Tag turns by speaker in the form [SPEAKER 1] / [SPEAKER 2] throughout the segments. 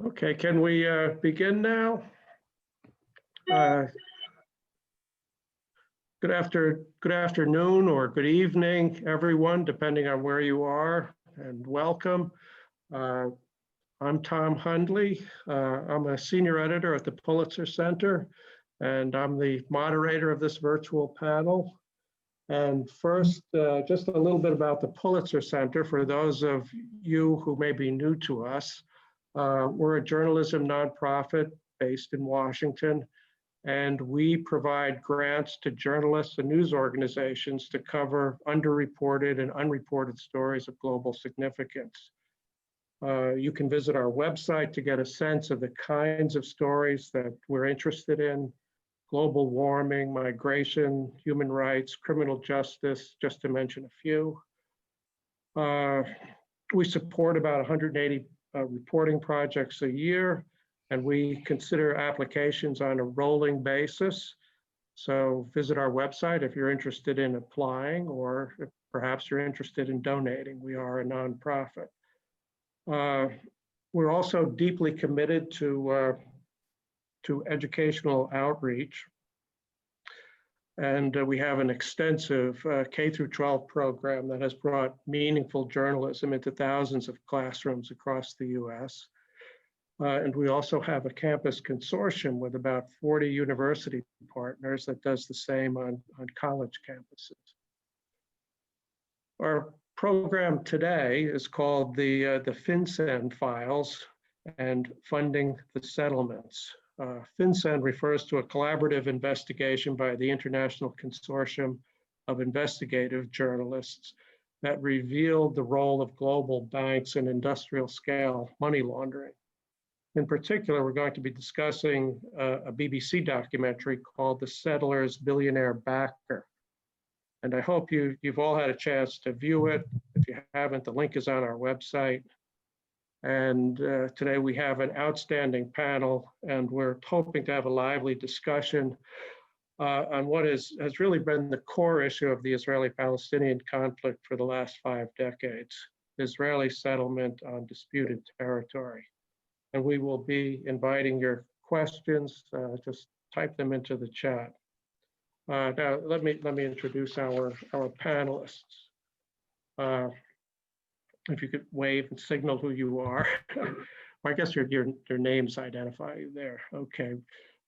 [SPEAKER 1] Okay, can we begin now? Good afternoon or good evening, everyone, depending on where you are, and welcome. I'm Tom Hundley. I'm a senior editor at the Pulitzer Center, and I'm the moderator of this virtual panel. And first, just a little bit about the Pulitzer Center for those of you who may be new to us. We're a journalism nonprofit based in Washington, and we provide grants to journalists and news organizations to cover underreported and unreported stories of global significance. You can visit our website to get a sense of the kinds of stories that we're interested in: global warming, migration, human rights, criminal justice, just to mention a few. We support about 180 reporting projects a year, and we consider applications on a rolling basis. So visit our website if you're interested in applying, or if perhaps you're interested in donating. We are a nonprofit. We're also deeply committed to educational outreach. And we have an extensive K through 12 program that has brought meaningful journalism into thousands of classrooms across the US. And we also have a campus consortium with about 40 university partners that does the same on college campuses. Our program today is called the FinCEN Files and Funding the Settlements. FinCEN refers to a collaborative investigation by the International Consortium of Investigative Journalists that revealed the role of global banks in industrial scale money laundering. In particular, we're going to be discussing a BBC documentary called The Settlers Billionaire Backer. And I hope you've all had a chance to view it. If you haven't, the link is on our website. And today we have an outstanding panel, and we're hoping to have a lively discussion on what has really been the core issue of the Israeli-Palestinian conflict for the last 5 decades: Israeli settlement on disputed territory. And we will be inviting your questions. Just type them into the chat. Now, let me introduce our panelists. If you could wave and signal who you are. I guess your names identify you there. Okay.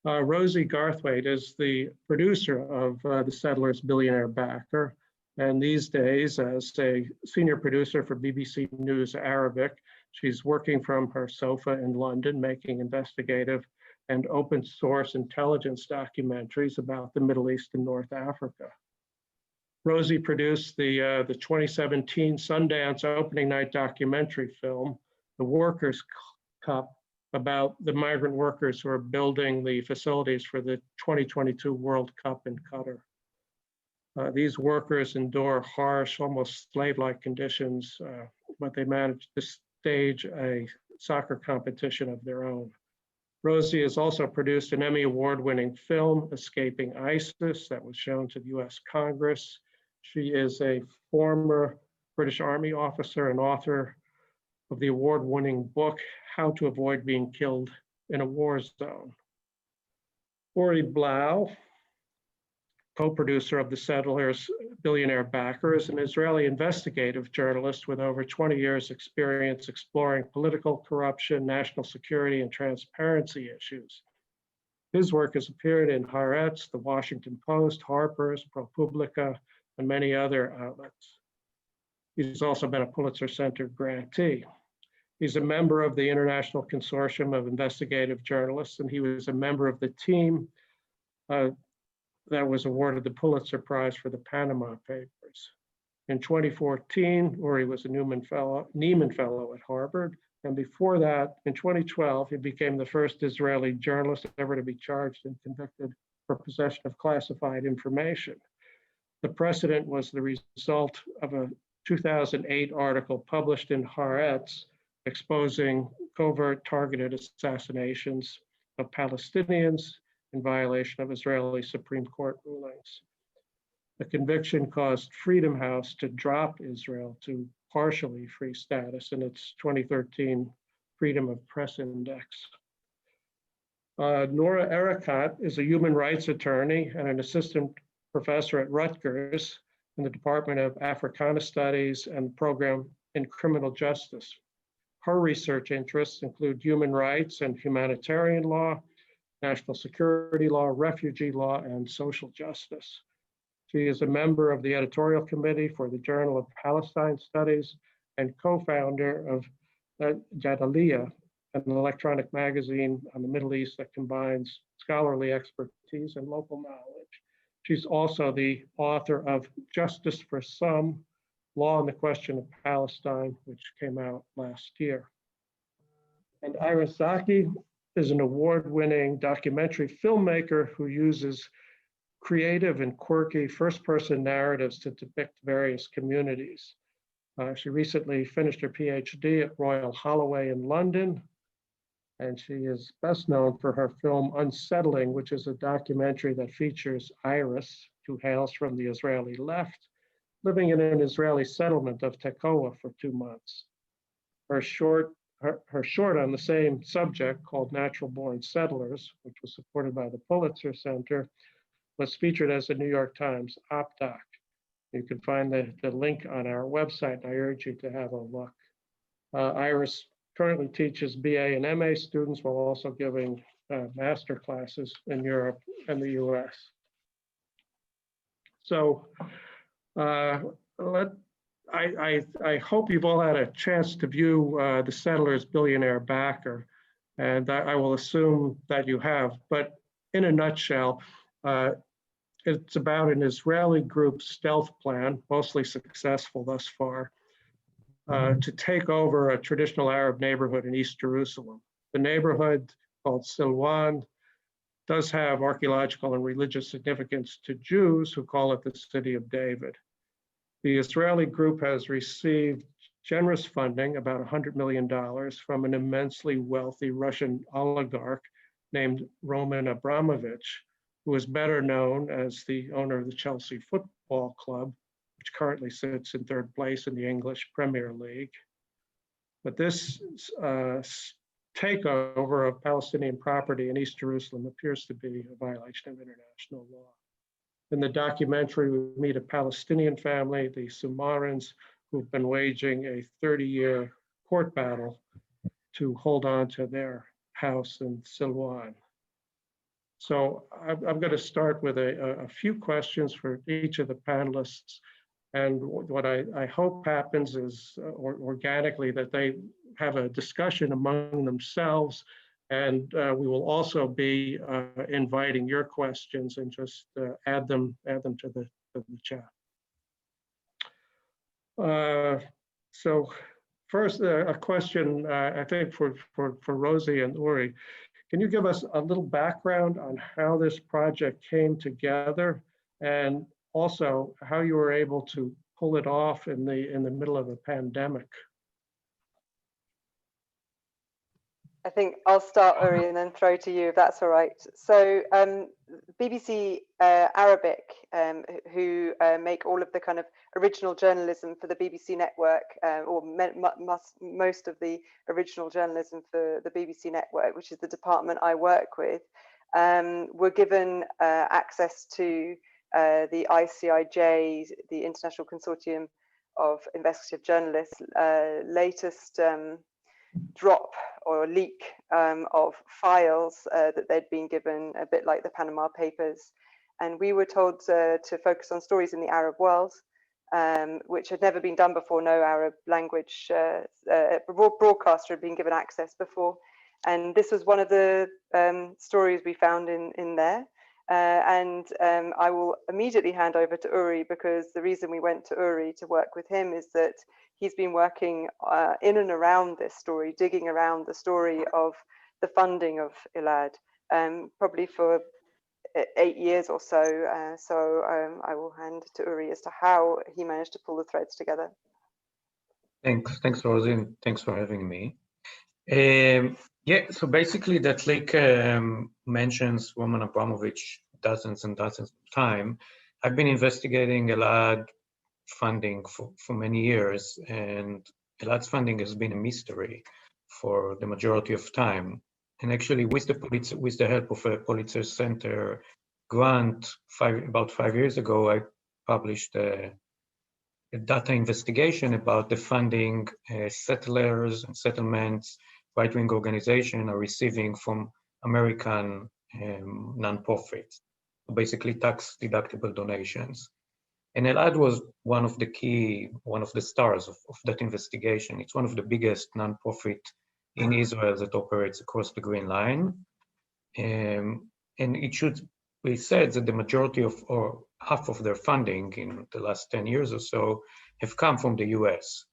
[SPEAKER 1] Rosie Garthwaite is the producer of The Settlers Billionaire Backer, and these days as a senior producer for BBC News Arabic. She's working from her sofa in London, making investigative and open source intelligence documentaries about the Middle East and North Africa. Rosie produced the 2017 Sundance opening night documentary film, The Workers' Cup, about the migrant workers who are building the facilities for the 2022 World Cup in Qatar. These workers endure harsh, almost slave-like conditions, but they managed to stage a soccer competition of their own. Rosie has also produced an Emmy Award-winning film, Escaping ISIS, that was shown to the US Congress. She is a former British Army officer and author of the award-winning book, How to Avoid Being Killed in a War Zone. Ori Blau, co-producer of The Settlers Billionaire Backer, is an Israeli investigative journalist with over 20 years experience exploring political corruption, national security, and transparency issues. His work has appeared in Haaretz, The Washington Post, Harper's, ProPublica, and many other outlets. He's also been a Pulitzer Center grantee. He's a member of the International Consortium of Investigative Journalists, and he was a member of the team that was awarded the Pulitzer Prize for the Panama Papers. In 2014, Uri was a Nieman Fellow at Harvard, and before that, in 2012, he became the first Israeli journalist ever to be charged and convicted for possession of classified information. The precedent was the result of a 2008 article published in Haaretz exposing covert targeted assassinations of Palestinians in violation of Israeli Supreme Court rulings. The conviction caused Freedom House to drop Israel to partially free status in its 2013 Freedom of Press Index. Noura Erakat is a human rights attorney and an assistant professor at Rutgers in the Department of Africana Studies and Program in Criminal Justice. Her research interests include human rights and humanitarian law, national security law, refugee law, and social justice. She is a member of the editorial committee for the Journal of Palestine Studies and co-founder of Jadaliyya, an electronic magazine on the Middle East that combines scholarly expertise and local knowledge. She's also the author of Justice for Some, Law on the Question of Palestine, which came out last year. And Iris Zaki is an award-winning documentary filmmaker who uses creative and quirky first-person narratives to depict various communities. She recently finished her PhD at Royal Holloway in London, and she is best known for her film Unsettling, which is a documentary that features Iris, who hails from the Israeli left, living in an Israeli settlement of Tekoa for 2 months. Her short on the same subject, called Natural Born Settlers, which was supported by the Pulitzer Center, was featured as a New York Times op doc. You can find the link on our website, and I urge you to have a look. Iris currently teaches BA and MA students while also giving master classes in Europe and the US. So I hope you've all had a chance to view the Settlers Billionaire Backer, and I will assume that you have, but in a nutshell, it's about an Israeli group's stealth plan, mostly successful thus far, to take over a traditional Arab neighborhood in East Jerusalem. The neighborhood, called Silwan, does have archaeological and religious significance to Jews who call it the City of David. The Israeli group has received generous funding, about $100 million, from an immensely wealthy Russian oligarch named Roman Abramovich, who is better known as the owner of the Chelsea Football Club, which currently sits in third place in the English Premier League. But this takeover of Palestinian property in East Jerusalem appears to be a violation of international law. In the documentary, we meet a Palestinian family, the Sumarans, who've been waging a 30-year court battle to hold on to their house in Silwan. So I'm going to start with a few questions for each of the panelists. And what I hope happens is organically that they have a discussion among themselves, and we will also be inviting your questions and just add them to the chat. So first, a question I think for Rosie and Uri. Can you give us a little background on how this project came together, and also how you were able to pull it off in the middle of a pandemic?
[SPEAKER 2] I think I'll start, Uri, and then throw to you if that's all right. So BBC Arabic, who make all of the kind of original journalism for the BBC network, or most of the original journalism for the BBC network, which is the department I work with, were given access to the ICIJ, the International Consortium of Investigative Journalists, latest drop or leak of files that they'd been given, a bit like the Panama Papers. And we were told to focus on stories in the Arab world, which had never been done before. No Arab language broadcaster had been given access before. And this was one of the stories we found in there. I will immediately hand over to Uri, because the reason we went to Uri to work with him is that he's been working in and around this story, digging around the story of the funding of Elad, probably for 8 years or so. I will hand to Uri as to how he managed to pull the threads together.
[SPEAKER 3] Thanks, Rosie, and thanks for having me. Yeah, so basically that leak mentions Roman Abramovich dozens and dozens of times. I've been investigating Elad funding for many years, and Elad's funding has been a mystery for the majority of time. And actually, with the help of a Pulitzer Center grant, about 5 years ago, I published a data investigation about the funding settlers and settlements right-wing organizations are receiving from American nonprofits, basically tax-deductible donations. And Elad was one of the stars of that investigation. It's one of the biggest nonprofit in Israel that operates across the Green Line. And it should be said that the majority of, or half of their funding in the last 10 years or so have come from the US.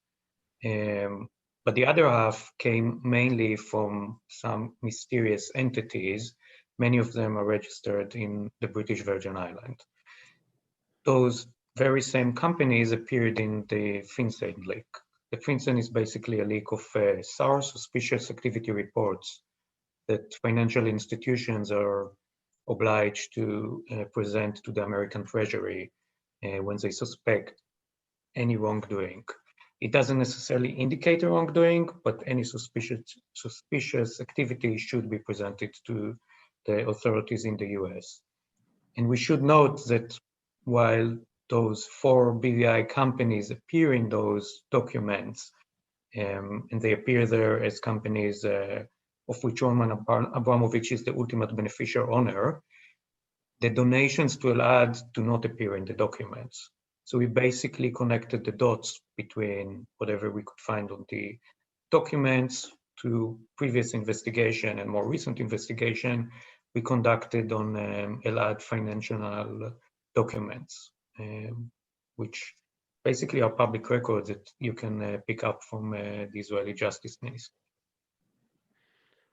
[SPEAKER 3] But the other half came mainly from some mysterious entities. Many of them are registered in the British Virgin Islands. Those very same companies appeared in the FinCEN leak. The FinCEN is basically a leak of SAR, suspicious activity reports, that financial institutions are obliged to present to the American Treasury when they suspect any wrongdoing. It doesn't necessarily indicate a wrongdoing, but any suspicious activity should be presented to the authorities in the US. And we should note that while those 4 BVI companies appear in those documents, and they appear there as companies of which Roman Abramovich is the ultimate beneficial owner, the donations to Elad do not appear in the documents. So we basically connected the dots between whatever we could find on the documents to previous investigation and more recent investigation we conducted on Elad financial documents, which basically are public records that you can pick up from the Israeli Justice Ministry.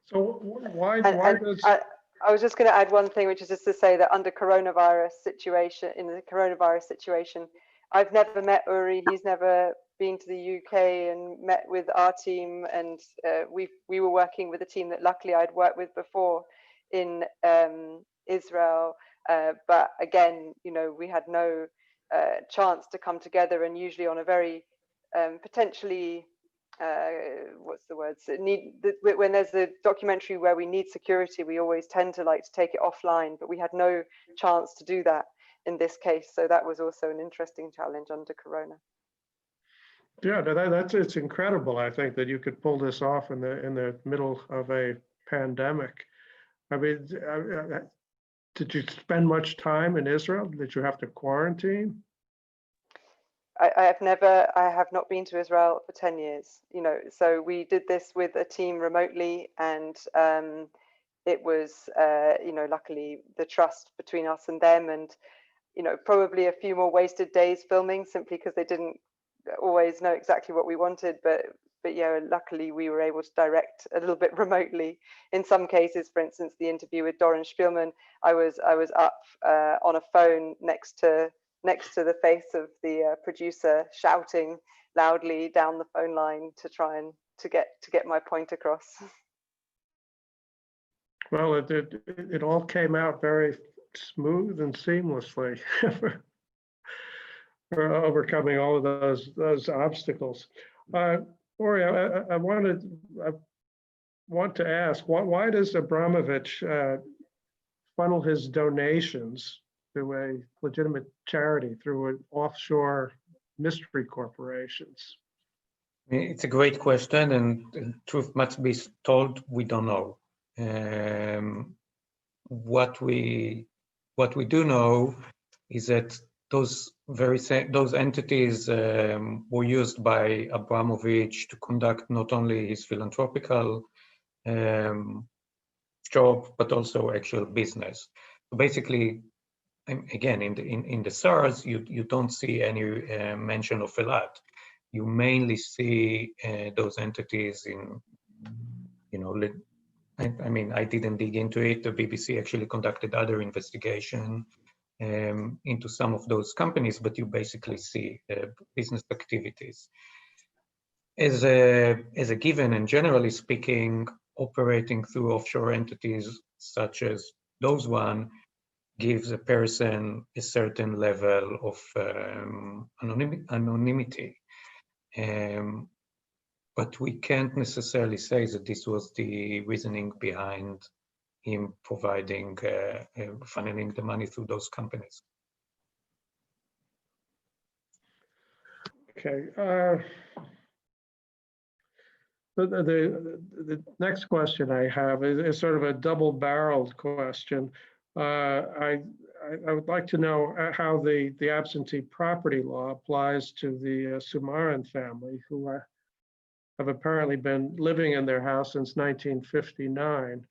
[SPEAKER 1] So why does...
[SPEAKER 2] I was just going to add one thing, which is just to say that under in the coronavirus situation, I've never met Uri. He's never been to the UK and met with our team, and we were working with a team that luckily I'd worked with before in Israel. But again, you know, we had no chance to come together, and usually on a very potentially what's the word? So when there's a documentary where we need security, we always tend to like to take it offline, but we had no chance to do that in this case. So that was also an interesting challenge under Corona.
[SPEAKER 1] Yeah, it's incredible. I think that you could pull this off in the middle of a pandemic. I mean, did you spend much time in Israel? Did you have to quarantine?
[SPEAKER 2] I have not been to Israel for 10 years, you know, so we did this with a team remotely, and it was, you know, luckily the trust between us and them, and, you know, probably a few more wasted days filming simply because they didn't always know exactly what we wanted, but yeah, luckily we were able to direct a little bit remotely. In some cases, for instance, the interview with Doron Spielman, I was up on a phone next to the face of the producer, shouting loudly down the phone line to try and to get my point across.
[SPEAKER 1] Well, it all came out very smooth and seamlessly for overcoming all of those obstacles. Uri, I want to ask, why does Abramovich funnel his donations to a legitimate charity through an offshore mystery corporations?
[SPEAKER 3] It's a great question, and truth must be told, we don't know. What we do know is that those entities were used by Abramovich to conduct not only his philanthropical job, but also actual business. So basically, again, in the SARS, you don't see any mention of Elad. You mainly see those entities in, you know, I mean, I didn't dig into it. The BBC actually conducted other investigation into some of those companies, but you basically see business activities. As a given, and generally speaking, operating through offshore entities such as those one gives a person a certain level of anonymity. but we can't necessarily say that this was the reasoning behind him providing, funneling the money through those companies.
[SPEAKER 1] Okay. The next question I have is sort of a double-barreled question. I would like to know how the absentee property law applies to the Sumaran family, who have apparently been living in their house since 1959.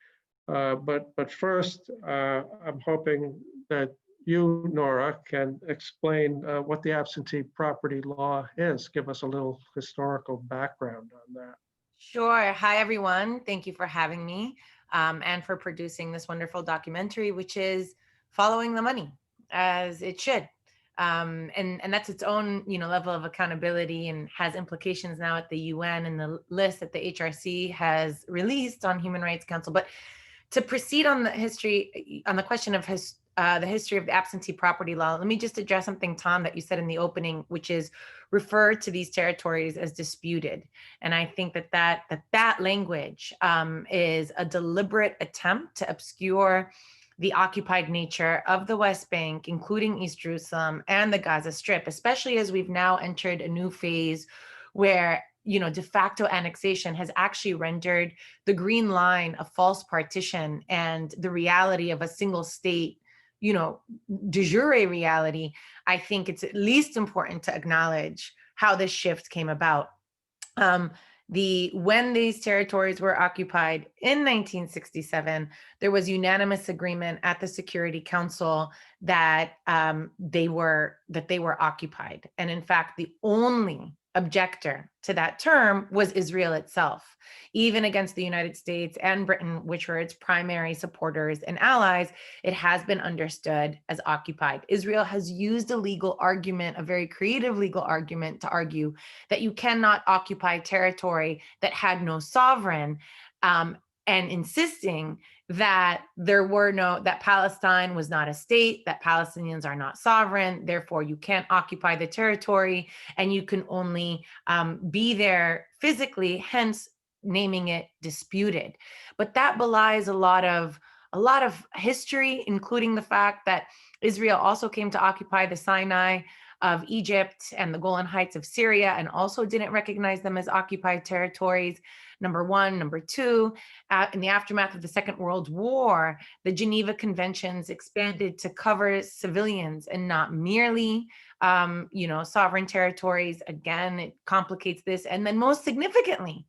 [SPEAKER 1] But first, I'm hoping that you, Noura, can explain what the absentee property law is. Give us a little historical background on that.
[SPEAKER 4] Sure. Hi, everyone. Thank you for having me and for producing this wonderful documentary, which is following the money as it should. And that's its own, level of accountability and has implications now at the UN and the list that the HRC has released on Human Rights Council. But to proceed on the history, on the question of the history of the absentee property law, let me just address something, Tom, that you said in the opening, which is refer to these territories as disputed. And I think that language is a deliberate attempt to obscure the occupied nature of the West Bank, including East Jerusalem and the Gaza Strip, especially as we've now entered a new phase where de facto annexation has actually rendered the green line a false partition, and the reality of a single state, de jure reality. I think it's at least important to acknowledge how this shift came about. When these territories were occupied in 1967, there was unanimous agreement at the Security Council that they were occupied. And in fact, the only objector to that term was Israel itself. Even against the United States and Britain, which were its primary supporters and allies, it has been understood as occupied. Israel has used a legal argument, a very creative legal argument, to argue that you cannot occupy territory that had no sovereign, and insisting that that Palestine was not a state, that Palestinians are not sovereign, therefore you can't occupy the territory, and you can only be there physically, hence naming it disputed. But that belies a lot of history, including the fact that Israel also came to occupy the Sinai of Egypt and the Golan Heights of Syria, and also didn't recognize them as occupied territories. Number one. Number two, in the aftermath of the Second World War, the Geneva Conventions expanded to cover civilians and not merely, sovereign territories. Again, it complicates this. And then most significantly,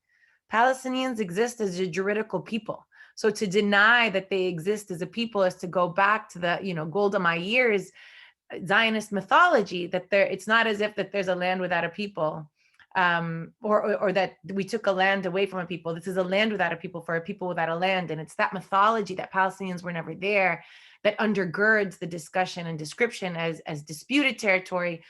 [SPEAKER 4] Palestinians exist as a juridical people. So to deny that they exist as a people is to go back to the, Golda Meir's Zionist mythology, that it's not as if that there's a land without a people, or that we took a land away from a people. This is a land without a people for a people without a land. And it's that mythology that Palestinians were never there that undergirds the discussion and description as disputed territory.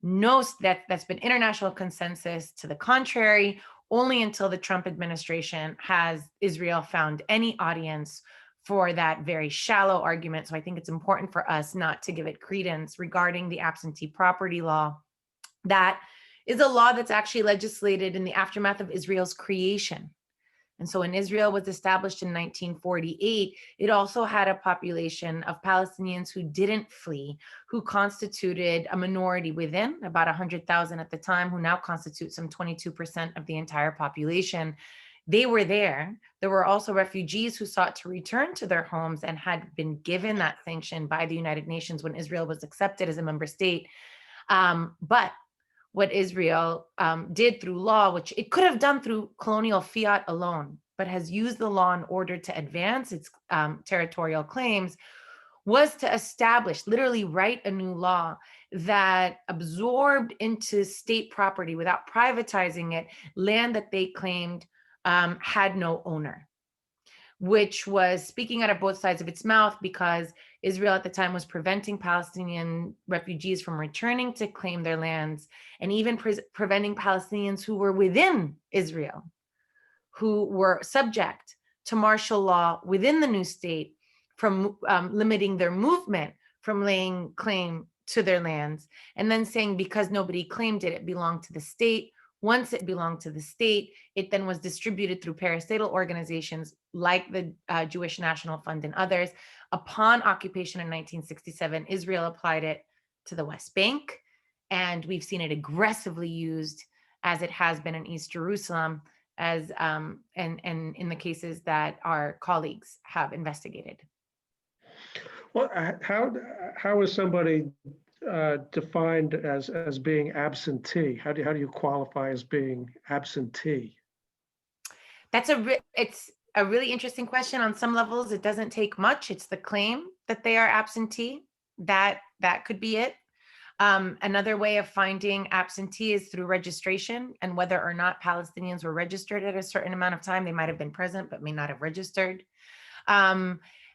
[SPEAKER 4] That's been international consensus to the contrary. Only until the Trump administration has Israel found any audience for that very shallow argument. So I think it's important for us not to give it credence regarding the absentee property law. That is a law that's actually legislated in the aftermath of Israel's creation. And so when Israel was established in 1948, it also had a population of Palestinians who didn't flee, who constituted a minority within, about 100,000 at the time, who now constitute some 22% of the entire population. They were there. There were also refugees who sought to return to their homes and had been given that sanction by the United Nations when Israel was accepted as a member state. But what Israel did through law, which it could have done through colonial fiat alone, but has used the law in order to advance its territorial claims, was to establish, literally write a new law that absorbed into state property without privatizing it, land that they claimed had no owner, which was speaking out of both sides of its mouth, because Israel at the time was preventing Palestinian refugees from returning to claim their lands, and even preventing Palestinians who were within Israel, who were subject to martial law within the new state, from limiting their movement from laying claim to their lands, and then saying because nobody claimed it, it belonged to the state, Once it belonged to the state, it then was distributed through parastatal organizations like the Jewish National Fund and others. Upon occupation in 1967, Israel applied it to the West Bank, and we've seen it aggressively used as it has been in East Jerusalem, as and in the cases that our colleagues have investigated.
[SPEAKER 1] Well, how is somebody defined as being absentee? How do you qualify as being absentee?
[SPEAKER 4] It's a really interesting question. On some levels, it doesn't take much. It's the claim that they are absentee. That could be it. Another way of finding absentee is through registration, and whether or not Palestinians were registered at a certain amount of time. They might have been present, but may not have registered.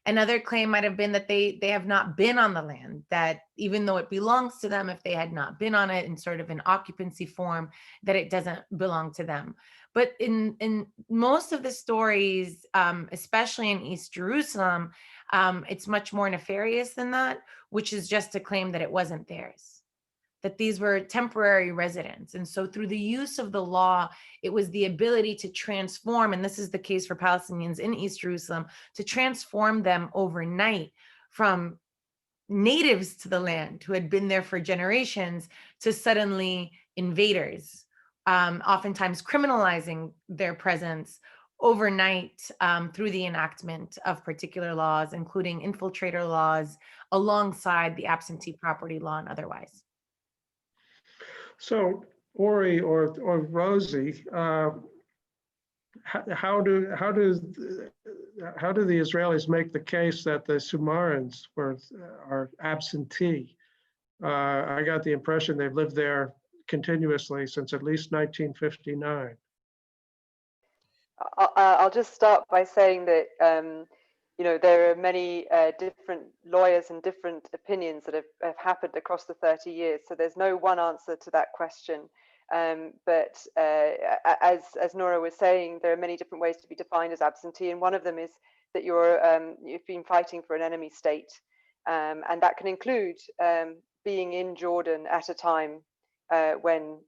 [SPEAKER 4] Another claim might have been that they have not been on the land, that even though it belongs to them, if they had not been on it in sort of an occupancy form, that it doesn't belong to them. But in most of the stories, especially in East Jerusalem, it's much more nefarious than that, which is just to claim that it wasn't theirs, that these were temporary residents. And so through the use of the law, it was the ability to transform, and this is the case for Palestinians in East Jerusalem, to transform them overnight from natives to the land who had been there for generations to suddenly invaders, oftentimes criminalizing their presence overnight through the enactment of particular laws, including infiltrator laws, alongside the absentee property law and otherwise.
[SPEAKER 1] So, Ori or Rosie, how do the Israelis make the case that the Sumarans are absentee? I got the impression they've lived there continuously since at least 1959.
[SPEAKER 2] I'll just start by saying that there are many different lawyers and different opinions that have happened across the 30 years. So there's no one answer to that question. But as Noura was saying, there are many different ways to be defined as absentee, and one of them is that you've been fighting for an enemy state, and that can include being in Jordan at a time when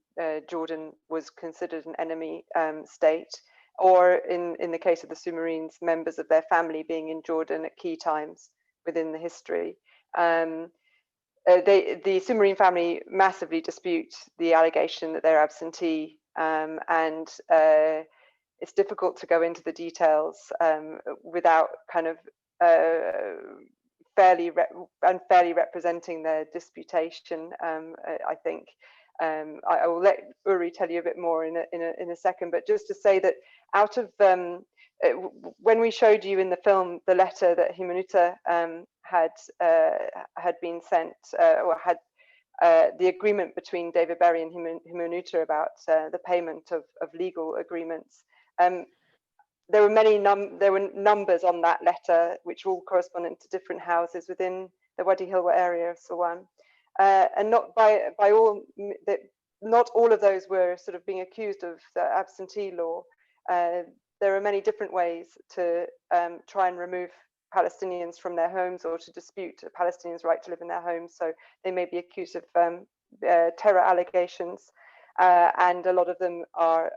[SPEAKER 2] Jordan was considered an enemy state, or in the case of the Sumarines, members of their family being in Jordan at key times within the history. The Sumarine family massively dispute the allegation that they're absentee, and it's difficult to go into the details without kind of unfairly representing their disputation, I think. I will let Uri tell you a bit more in a second, but just to say that out of when we showed you in the film the letter that Himenuta had been sent, or had the agreement between David Berry and Himenuta about the payment of legal agreements, there were numbers on that letter which all corresponded to different houses within the Wadi Hilwa area of Sawan. And not not all of those were sort of being accused of the absentee law. There are many different ways to try and remove Palestinians from their homes, or to dispute a Palestinians' right to live in their homes. So they may be accused of terror allegations, and a lot of them are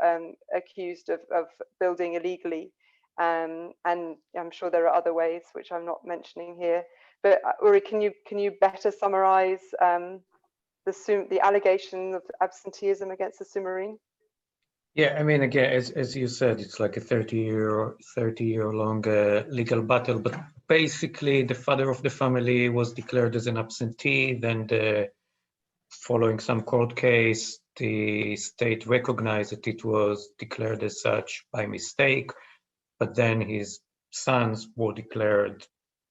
[SPEAKER 2] accused of building illegally. And I'm sure there are other ways which I'm not mentioning here. But Uri, can you better summarize the allegation of absenteeism against the Sumarine?
[SPEAKER 3] Yeah, I mean, again, as you said, it's like a 30-year long legal battle. But basically, the father of the family was declared as an absentee. Then, following some court case, the state recognized that it was declared as such by mistake. But then his sons were declared,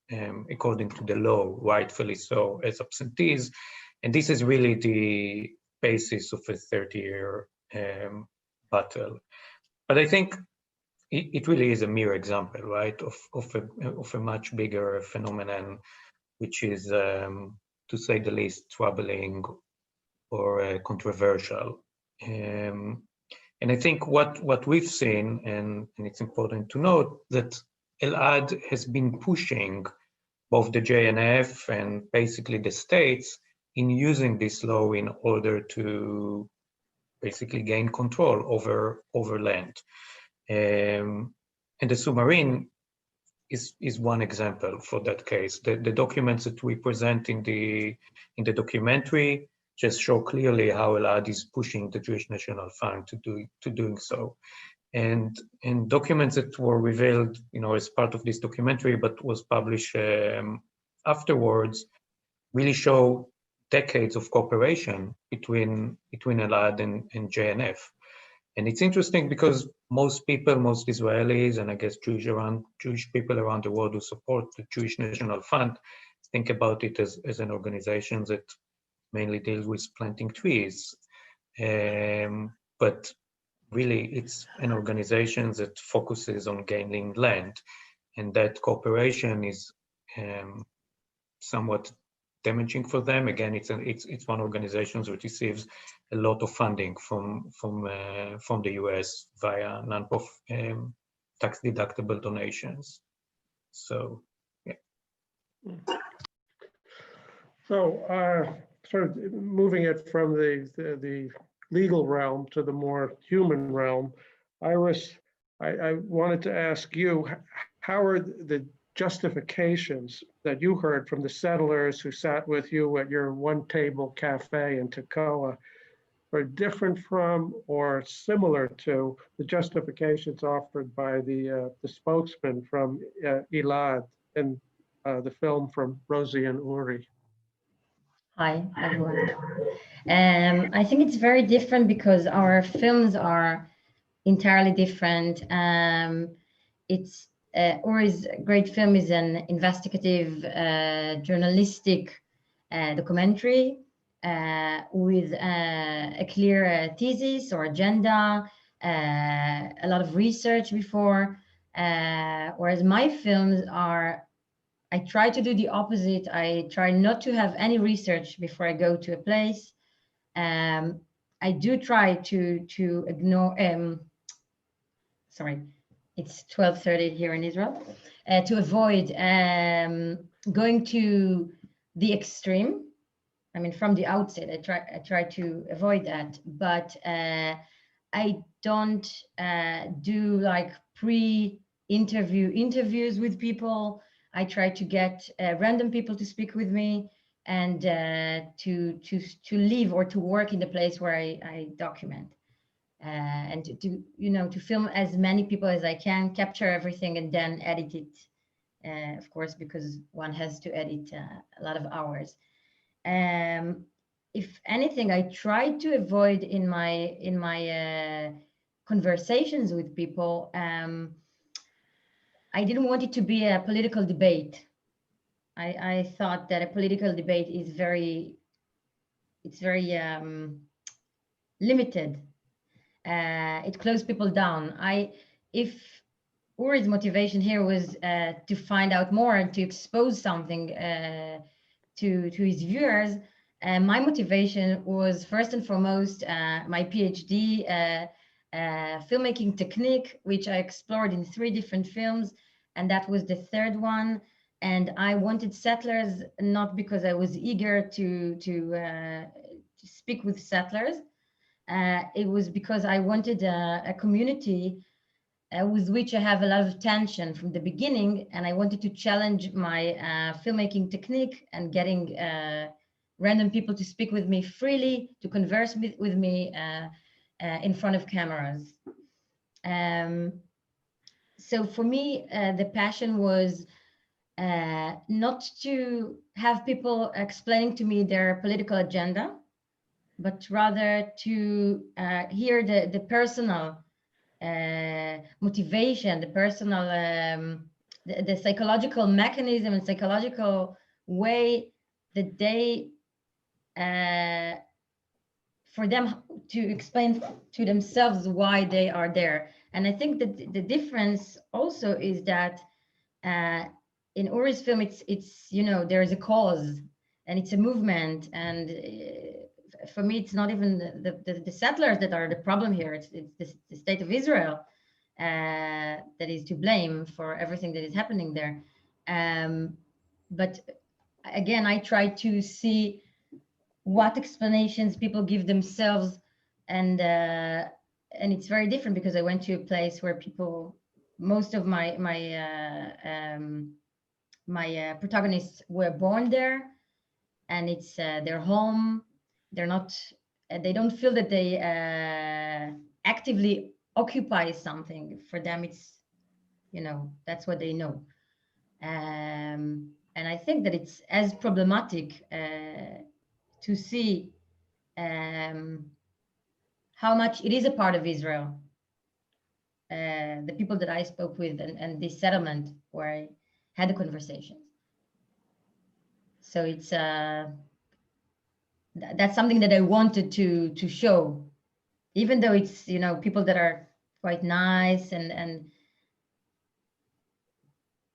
[SPEAKER 3] according to the law, rightfully so, as absentees. And this is really the basis of a 30-year battle. But I think it really is a mere example, right, of a much bigger phenomenon, which is, to say the least, troubling or controversial. And I think what we've seen, and it's important to note, that Elad has been pushing both the JNF and basically the states in using this law in order to basically gain control over land. And the submarine is one example for that case. The documents that we present in the documentary just show clearly how Elad is pushing the Jewish National Fund to doing so. And documents that were revealed, as part of this documentary, but was published afterwards, really show decades of cooperation between Elad and JNF. And it's interesting because most Israelis, and I guess Jewish people around the world who support the Jewish National Fund, think about it as an organization that mainly deals with planting trees. But really, it's an organization that focuses on gaining land, and that cooperation is somewhat damaging for them. Again, it's one organization that receives a lot of funding from the US via tax-deductible donations. So, yeah.
[SPEAKER 1] So, sort of moving it from the legal realm to the more human realm, Iris, I wanted to ask you, how are the justifications that you heard from the settlers who sat with you at your one-table cafe in Tekoa are different from or similar to the justifications offered by the spokesman from Elad in the film from Rosie and Uri?
[SPEAKER 5] Hi, everyone. I think it's very different because our films are entirely different. Uri's great film is an investigative, journalistic documentary with a clear thesis or agenda, a lot of research before, whereas my films are, I try to do the opposite. I try not to have any research before I go to a place. I do try to ignore, sorry, it's 12:30 here in Israel, to avoid going to the extreme. I mean, from the outset, I try to avoid that, but I don't do like interviews with people. I try to get random people to speak with me and to live or to work in the place where I document, and to film as many people as I can, capture everything, and then edit it. Of course, because one has to edit a lot of hours. If anything, I try to avoid in my conversations with people. I didn't want it to be a political debate. I thought that a political debate is very limited. It closed people down. If Uri's motivation here was to find out more and to expose something to his viewers, my motivation was first and foremost my PhD filmmaking technique, which I explored in 3 different films, and that was the 3rd one. And I wanted settlers not because I was eager to speak with settlers. It was because I wanted a community with which I have a lot of tension from the beginning, and I wanted to challenge my filmmaking technique and getting random people to speak with me freely, to converse with me in front of cameras. So for me, the passion was not to have people explaining to me their political agenda, but rather to hear the personal motivation, the personal, the psychological mechanism and psychological way that they, for them to explain to themselves why they are there. And I think that the difference also is that in Uri's film, it's there is a cause and it's a movement. And for me, it's not even the settlers that are the problem here. It's the state of Israel that is to blame for everything that is happening there. But again, I try to see what explanations people give themselves and it's very different because I went to a place where most of my protagonists were born there, and it's their home. They're not, they don't feel that they actively occupy something. For them, it's, that's what they know. And I think that it's as problematic to see how much it is a part of Israel. The people that I spoke with and this settlement where I had the conversations. So it's that's something that I wanted to show, even though it's people that are quite nice and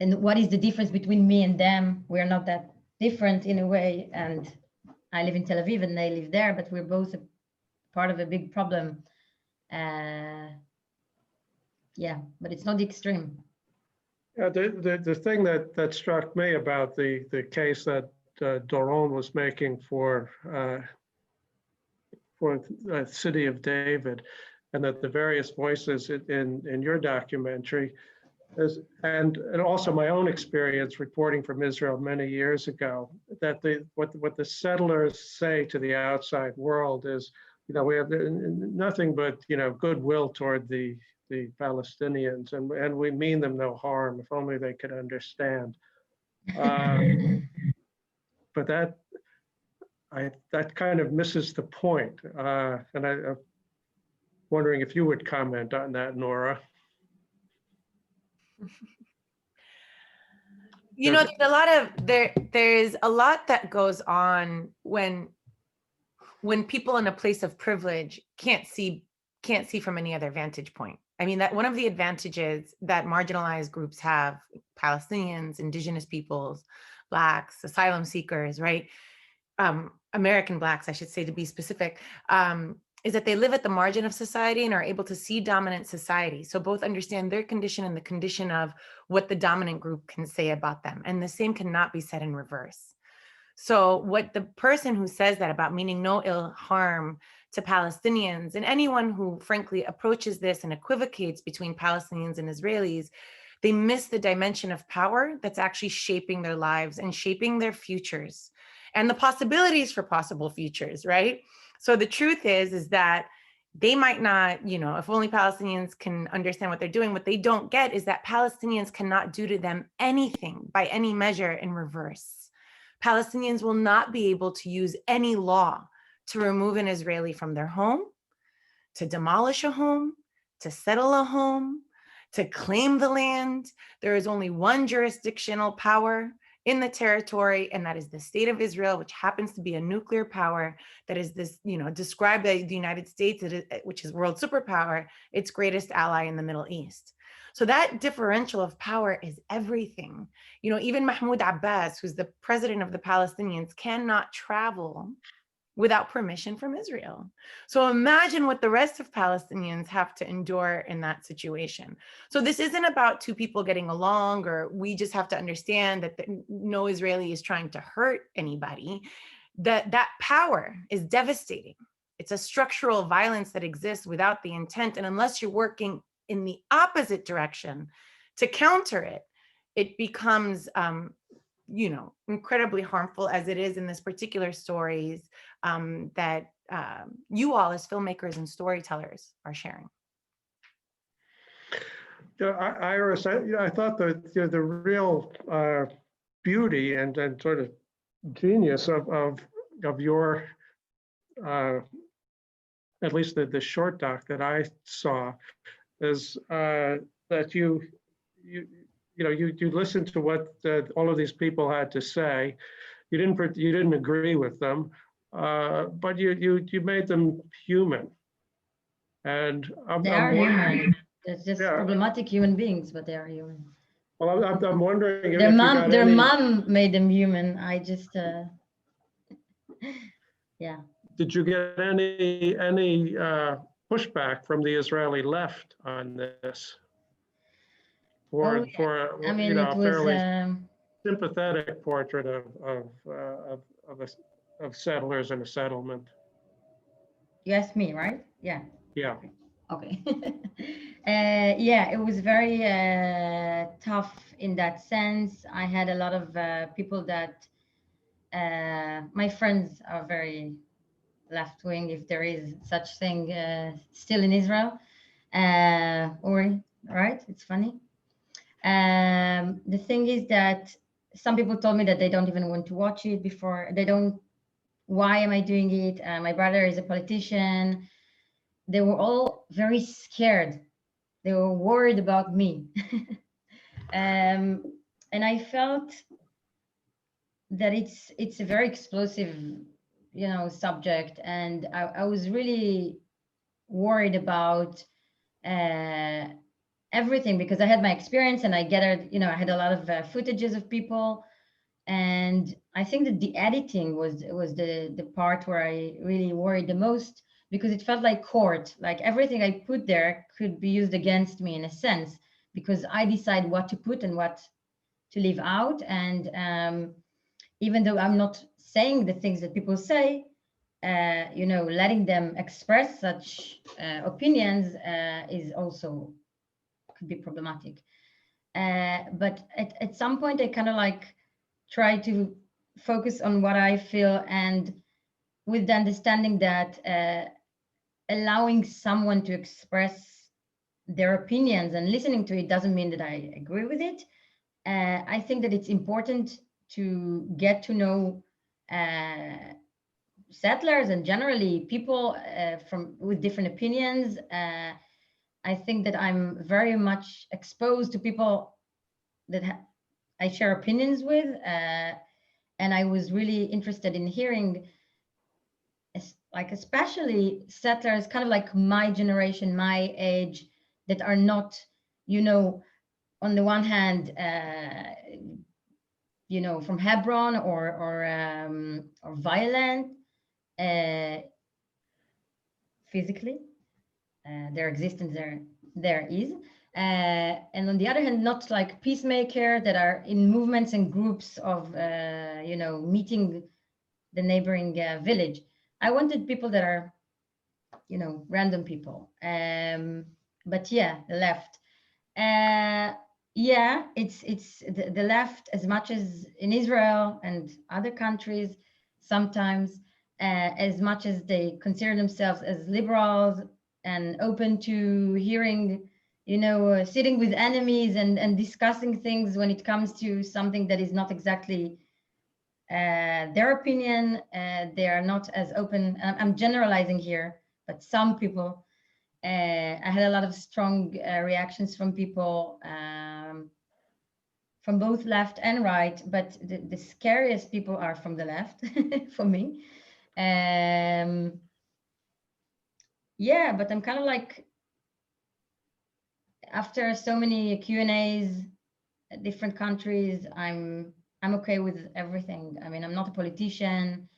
[SPEAKER 5] what is the difference between me and them? We're not that different in a way, and I live in Tel Aviv and they live there, but we're both a part of a big problem. Yeah, but it's not the extreme.
[SPEAKER 1] Yeah, the thing that struck me about the case that Doron was making for the city of David, and that the various voices in your documentary is, and also my own experience reporting from Israel many years ago, that what the settlers say to the outside world is, we have nothing but goodwill toward the Palestinians, and we mean them no harm. If only they could understand. But that kind of misses the point. And I'm wondering if you would comment on that, Noura.
[SPEAKER 4] There's a lot that goes on when people in a place of privilege can't see from any other vantage point. I mean, that one of the advantages that marginalized groups have, Palestinians, indigenous peoples, Blacks, asylum seekers, right? American Blacks, I should say, to be specific, is that they live at the margin of society and are able to see dominant society. So both understand their condition and the condition of what the dominant group can say about them. And the same cannot be said in reverse. So what the person who says that about meaning no ill harm to Palestinians, and anyone who frankly approaches this and equivocates between Palestinians and Israelis, they miss the dimension of power that's actually shaping their lives and shaping their futures and the possibilities for possible futures, right? So the truth is that they might not, if only Palestinians can understand what they're doing, what they don't get is that Palestinians cannot do to them anything by any measure in reverse. Palestinians will not be able to use any law to remove an Israeli from their home, to demolish a home, to settle a home, to claim the land. There is only one jurisdictional power in the territory, and that is the state of Israel, which happens to be a nuclear power that is this, described by the United States, which is world superpower, its greatest ally in the Middle East. So that differential of power is everything. Even Mahmoud Abbas, who's the president of the Palestinians, cannot travel without permission from Israel. So imagine what the rest of Palestinians have to endure in that situation. So this isn't about two people getting along, or we just have to understand that no Israeli is trying to hurt anybody. That power is devastating. It's a structural violence that exists without the intent. And unless you're working in the opposite direction to counter it, it becomes incredibly harmful, as it is in this particular stories that you all as filmmakers and storytellers are sharing.
[SPEAKER 1] Iris, I thought that the real beauty and sort of genius of your, at least the short doc that I saw, is that you listened to what all of these people had to say. You didn't agree with them, but you made them human. And
[SPEAKER 5] they are human. It's just problematic human beings, but they are human.
[SPEAKER 1] Well, I'm wondering
[SPEAKER 5] their mom made them human. I just yeah.
[SPEAKER 1] Did you get any pushback from the Israeli left on this? For
[SPEAKER 5] I mean, it was
[SPEAKER 1] fairly sympathetic portrait of settlers in a settlement.
[SPEAKER 5] You asked me, right? Yeah.
[SPEAKER 1] Yeah.
[SPEAKER 5] Okay. Yeah, it was very tough in that sense. I had a lot of people that my friends are very left wing, if there is such thing still in Israel. Or right, it's funny. The thing is that some people told me that they don't even want to watch it before. They don't. Why am I doing it? My brother is a politician. They were all very scared. They were worried about me. And I felt that it's a very explosive, subject, and I was really worried about everything, because I had my experience and I gathered, I had a lot of footages of people, and I think that the editing was the part where I really worried the most, because it felt like court, like everything I put there could be used against me in a sense, because I decide what to put and what to leave out. And even though I'm not saying the things that people say, letting them express such opinions is also could be problematic. But at some point, I kind of like try to focus on what I feel, and with the understanding that allowing someone to express their opinions and listening to it doesn't mean that I agree with it. I think that it's important to get to know settlers and generally people with different opinions. I think that I'm very much exposed to people that I share opinions with, and I was really interested in hearing, like especially settlers, kind of like my generation, my age, that are not, on the one hand, from Hebron or violent physically. Their existence there is. And on the other hand, not like peacemaker that are in movements and groups of, meeting the neighboring village. I wanted people that are, random people. But yeah, the left. Yeah, it's the left, as much as in Israel and other countries, sometimes as much as they consider themselves as liberals and open to hearing, sitting with enemies and discussing things when it comes to something that is not exactly their opinion. They are not as open. I'm generalizing here, but some people, I had a lot of strong reactions from people from both left and right, but the scariest people are from the left for me. Yeah, but I'm kind of like, after so many Q&As, different countries, I'm okay with everything. I mean, I'm not a politician.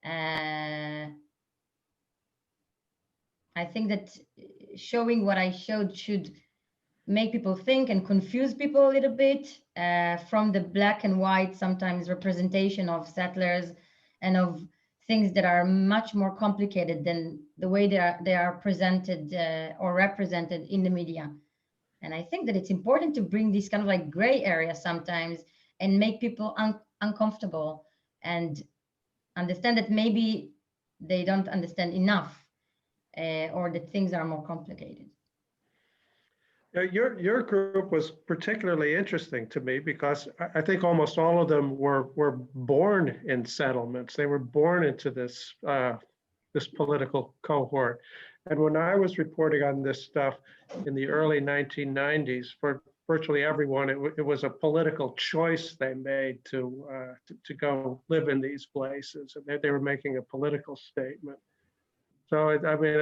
[SPEAKER 5] I think that showing what I showed should make people think and confuse people a little bit from the black and white, sometimes representation of settlers and of things that are much more complicated than the way they are presented or represented in the media. And I think that it's important to bring this kind of like gray area sometimes and make people uncomfortable and understand that maybe they don't understand enough or that things are more complicated.
[SPEAKER 1] Your group was particularly interesting to me because I think almost all of them were born in settlements. They were born into this this political cohort. And when I was reporting on this stuff in the early 1990s, for virtually everyone, it was a political choice they made to go live in these places. And they were making a political statement. So I mean,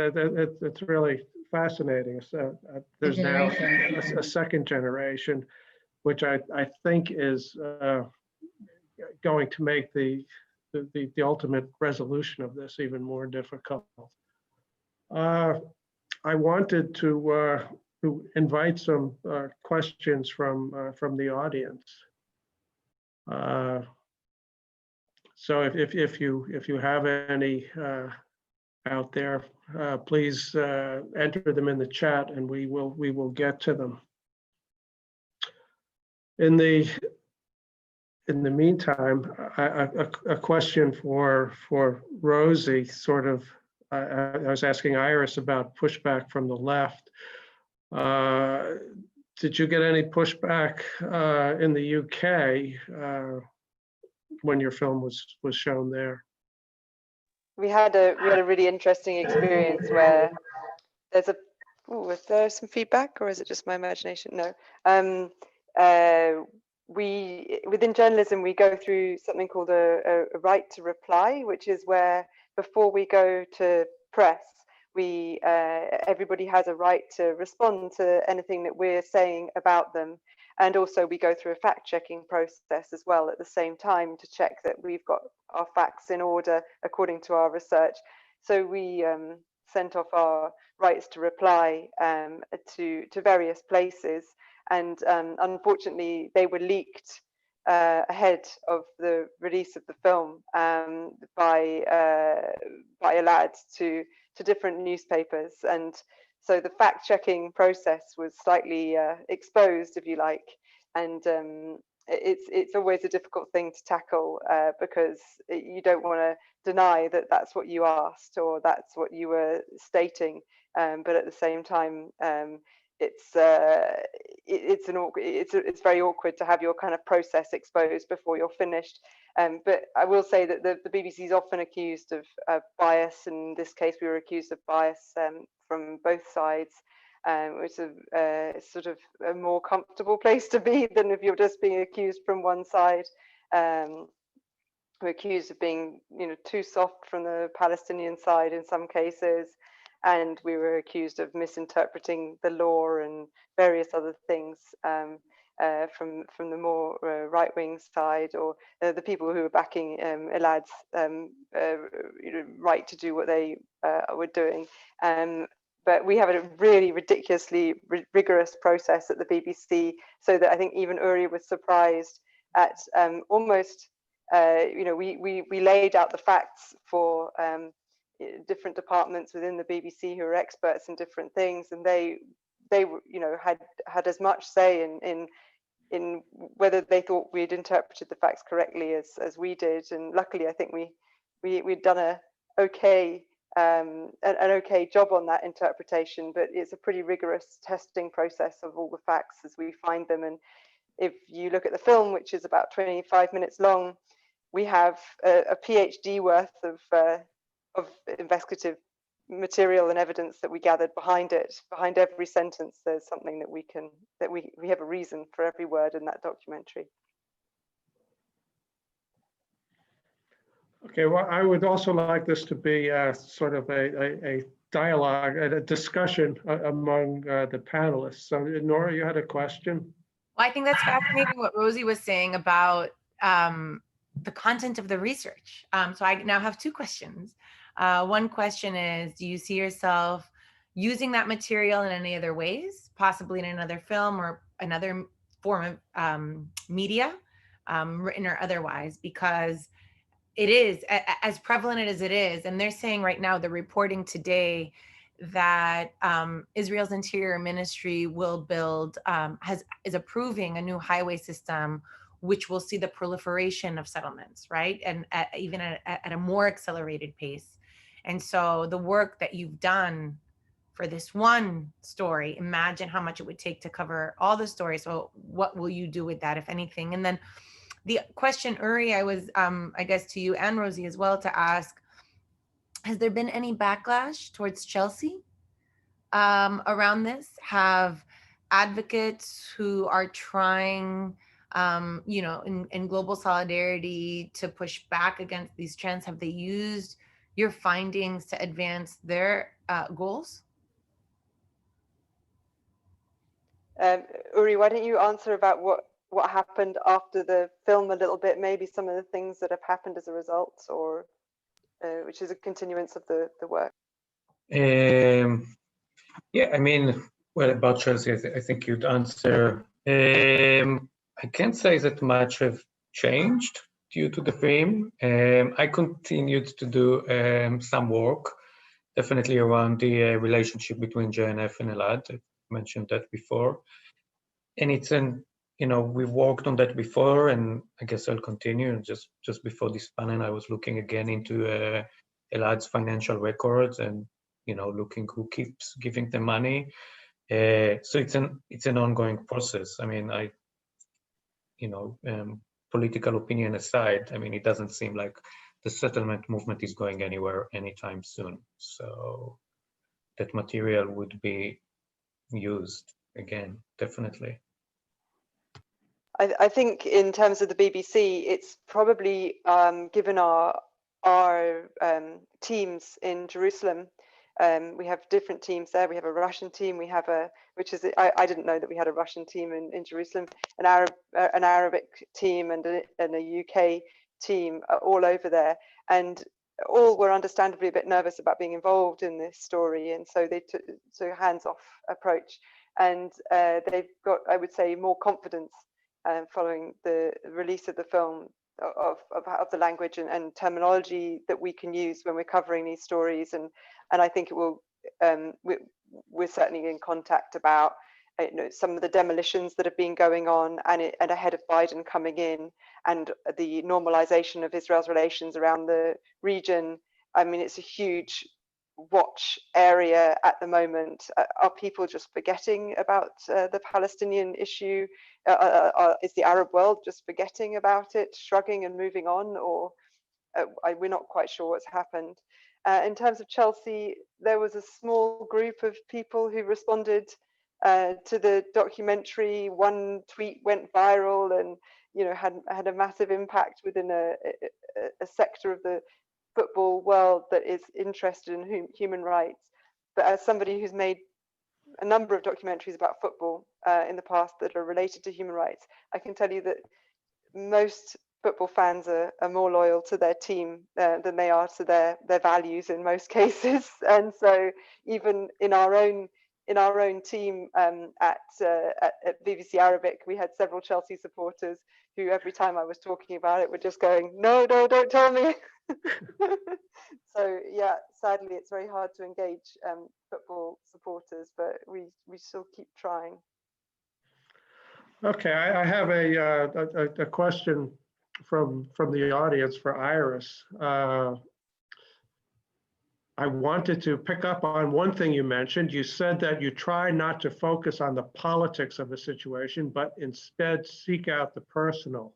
[SPEAKER 1] it's really fascinating. So there's now a second generation, which I think is going to make the ultimate resolution of this even more difficult. I wanted to invite some questions from the audience. So if you have any out there, please enter them in the chat, and we will get to them. In the meantime, a question for Rosie. Sort of, I was asking Iris about pushback from the left. Did you get any pushback in the UK when your film was shown there?
[SPEAKER 2] We had a really interesting experience where there's a. Oh, is there some feedback, or is it just my imagination? No. We within journalism, we go through something called a right to reply, which is where before we go to press, everybody has a right to respond to anything that we're saying about them. And also we go through a fact-checking process as well at the same time to check that we've got our facts in order according to our research. So we sent off our rights to reply to various places, and unfortunately they were leaked ahead of the release of the film by a lad to different newspapers. And so the fact-checking process was slightly exposed, if you like, and it's always a difficult thing to tackle because you don't want to deny that that's what you asked or that's what you were stating, but at the same time, it's very awkward to have your kind of process exposed before you're finished. But I will say that the BBC is often accused of bias. In this case, we were accused of bias from both sides, which is sort of a more comfortable place to be than if you're just being accused from one side. We're accused of being, too soft from the Palestinian side in some cases, and we were accused of misinterpreting the law and various other things from the more right-wing side, or the people who were backing Elad's right to do what they were doing. But we have a really ridiculously rigorous process at the BBC, so that I think even Uri was surprised at almost, we laid out the facts for different departments within the BBC who are experts in different things, and they had as much say in whether they thought we'd interpreted the facts correctly as we did. And luckily, I think we'd done an okay job on that interpretation, but it's a pretty rigorous testing process of all the facts as we find them. And if you look at the film, which is about 25 minutes long, we have a PhD worth of investigative material and evidence that we gathered behind it. Behind every sentence, there's something that we have a reason for every word in that documentary.
[SPEAKER 1] Okay, well, I would also like this to be sort of a dialogue and a discussion among the panelists. So, Noura, you had a question?
[SPEAKER 4] Well, I think that's fascinating what Rosie was saying about the content of the research. So I now have two questions. One question is, do you see yourself using that material in any other ways, possibly in another film or another form of media, written or otherwise? Because it is, as prevalent as it is, and they're saying right now, the reporting today that Israel's Interior Ministry will build, is approving a new highway system, which will see the proliferation of settlements, right? And even at a more accelerated pace. And so the work that you've done for this one story, imagine how much it would take to cover all the stories. So what will you do with that, if anything? And then the question, Uri, I was, I guess to you and Rosie as well, to ask, has there been any backlash towards Chelsea around this? Have advocates who are trying, in global solidarity to push back against these trends, have they used your findings to advance their goals?
[SPEAKER 2] Uri, why don't you answer about what happened after the film a little bit, maybe some of the things that have happened as a result, or which is a continuance of the work.
[SPEAKER 3] Yeah, I mean, well, about Chelsea, I think you'd answer. I can't say that much have changed due to the film. I continued to do some work definitely around the relationship between JNF and Elad. I mentioned that before. And it's we've worked on that before, and I guess I'll continue. Just before this panel, I was looking again into Elad's financial records and, looking who keeps giving them money. So it's an ongoing process. I mean, political opinion aside, I mean, it doesn't seem like the settlement movement is going anywhere anytime soon. So that material would be used again, definitely.
[SPEAKER 2] I think in terms of the BBC, it's probably given our teams in Jerusalem. We have different teams there. We have a Russian team. We have I didn't know that we had a Russian team in Jerusalem, an Arabic team, and a UK team all over there. And all were understandably a bit nervous about being involved in this story, and so they took a hands-off approach. And they've got, I would say, more confidence following the release of the film of the language and terminology that we can use when we're covering these stories. And I think it will, we're certainly in contact about some of the demolitions that have been going on, and ahead of Biden coming in, and the normalization of Israel's relations around the region. I mean, it's a huge watch area at the moment. Are people just forgetting about the Palestinian issue? Is the Arab world just forgetting about it, shrugging and moving on, or we're not quite sure what's happened. In terms of Chelsea, there was a small group of people who responded to the documentary. One tweet went viral and had a massive impact within a sector of the football world that is interested in human rights. But as somebody who's made a number of documentaries about football in the past that are related to human rights, I can tell you that most football fans are more loyal to their team than they are to their values in most cases. And so even in our own team at BBC Arabic, we had several Chelsea supporters who, every time I was talking about it, were just going, no, don't tell me. So yeah, sadly, it's very hard to engage football supporters, but we still keep trying.
[SPEAKER 1] Okay, I have a question from the audience for Iris. I wanted to pick up on one thing you mentioned. You said that you try not to focus on the politics of the situation, but instead seek out the personal.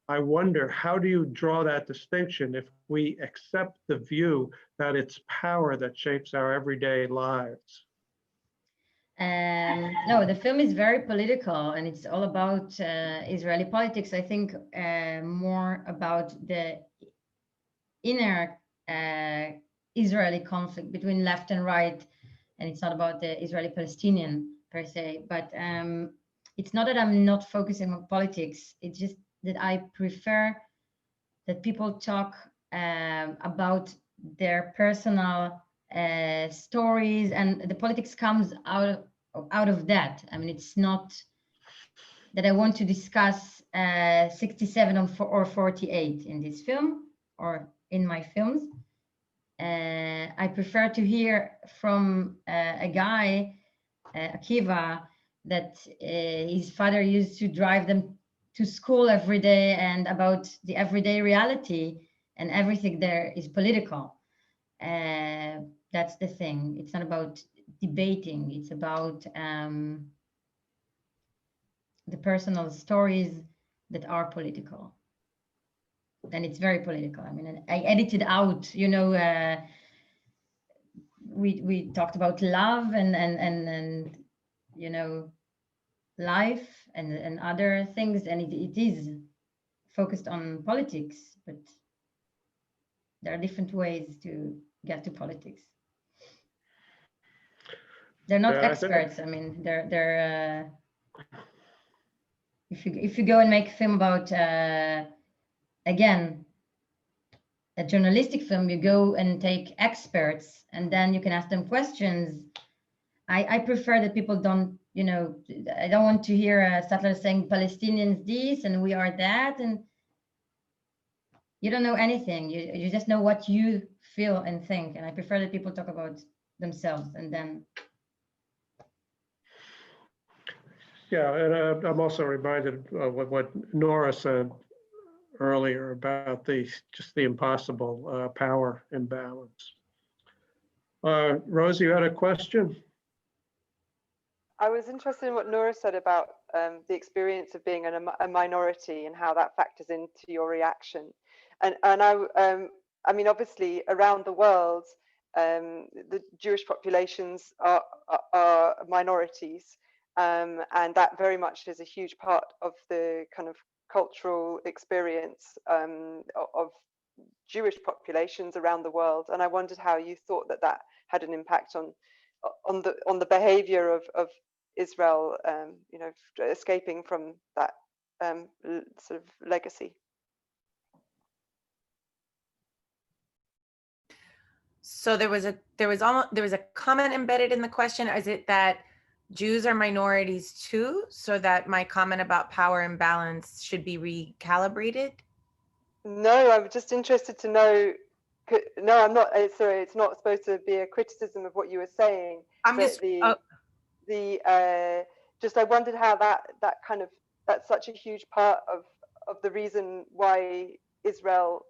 [SPEAKER 1] I wonder, how do you draw that distinction if we accept the view that it's power that shapes our everyday lives?
[SPEAKER 5] No, the film is very political, and it's all about Israeli politics. I think more about the inner Israeli conflict between left and right, and it's not about the Israeli-Palestinian per se. But it's not that I'm not focusing on politics. It's just that I prefer that people talk about their personal stories, and the politics comes out of that. I mean, it's not that I want to discuss 67 or 48 in this film or in my films. I prefer to hear from a guy, Akiva, that his father used to drive them to school every day, and about the everyday reality, and everything there is political. That's the thing. It's not about debating. It's about the personal stories that are political. And it's very political. I mean, I edited out, we talked about love and life and other things, and it is focused on politics, but there are different ways to get to politics. They're not experts. I mean, they're if you go and make a film about again, a journalistic film, you go and take experts and then you can ask them questions. I prefer that people don't, I don't want to hear settlers saying Palestinians this and we are that, and you don't know anything. You just know what you feel and think. And I prefer that people talk about themselves and then.
[SPEAKER 1] Yeah, and I'm also reminded of what Noura said earlier about just the impossible power imbalance. Rosie, you had a question?
[SPEAKER 2] I was interested in what Noura said about the experience of being a minority and how that factors into your reaction. And I mean, obviously, around the world, the Jewish populations are minorities, and that very much is a huge part of the kind of cultural experience of Jewish populations around the world. And I wondered how you thought that had an impact on the behavior of Israel, you know, escaping from that sort of legacy.
[SPEAKER 4] So there was a comment embedded in the question. Is it that Jews are minorities too, so that my comment about power imbalance should be recalibrated? No,
[SPEAKER 2] I'm just interested to know. No, I'm not. Sorry, it's not supposed to be a criticism of what you were saying.
[SPEAKER 4] I'm just
[SPEAKER 2] just I wondered how that's such a huge part of the reason why Israel